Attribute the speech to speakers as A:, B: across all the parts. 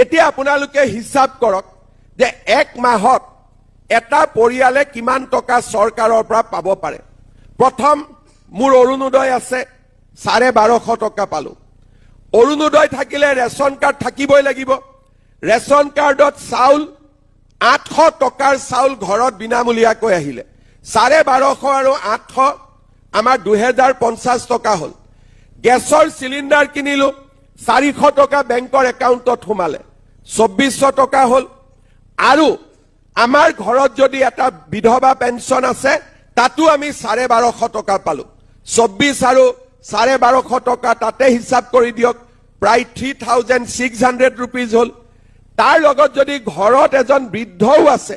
A: এতিয়া আপোনালোকে হিচাপ কৰক যে এক মাহত এটা পৰিয়ালে কিমান টকা চৰকাৰৰ পৰা পাব পাৰে। প্ৰথম মোৰ অৰুণোদয় আছে 1250 টকা পালো। অৰুণোদয় থাকিলে ৰেচন কাৰ্ড থাকিবই লাগিব। ৰেচন কাৰ্ডত চাউল 800 টকাৰ চাউল ঘৰত বিনামূলীয়াকৈ আহিলে। 1250 আৰু 800 আমাৰ 2050 টকা হ'ল। গেছৰ চিলিণ্ডাৰ কিনিলো 400 টকা বেংকৰ একাউণ্টত সোমালে 2400 টকা হ'ল। আৰু আমাৰ ঘৰত যদি এটা বিধৱা পেঞ্চন আছে তাতো আমি 1250 টকা পালো। 24 আৰু 1250 টকা তাতে হিচাপ কৰি দিয়ক, প্ৰায় 3600 ৰুপিজ হ'ল। তাৰ লগত যদি ঘৰত এজন বৃদ্ধও আছে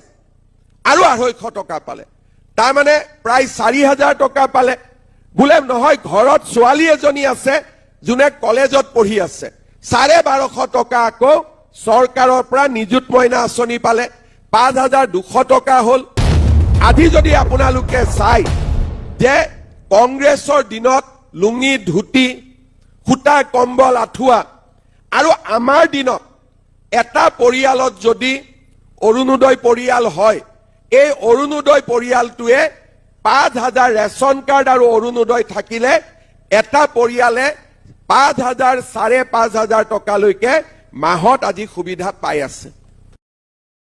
A: আৰু 250 টকা পালে, তাৰমানে প্ৰায় 4000 টকা পালে। বোলে নহয় ঘৰত ছোৱালী এজনী আছে যোনে কলেজত পঢ়ি আছে, 1250 টকা আকৌ চৰকাৰৰ পৰা নিযুত মইনা আঁচনি পালে, 5200 টকা হ'ল। আজি যদি আপোনালোকে চাই যে কংগ্ৰেছৰ দিনত লুঙি ধুতি সূতা কম্বল আঁঠুৱা, আৰু আমাৰ দিনত এটা পৰিয়ালত যদি অৰুণোদয় পৰিয়াল হয়, এই অৰুণোদয় পৰিয়ালটোৱে 5000 ৰেচন কাৰ্ড আৰু অৰুণোদয় থাকিলে এটা পৰিয়ালে 5000 5500 টকালৈকে মাহত আজি সুবিধা পাই আছে।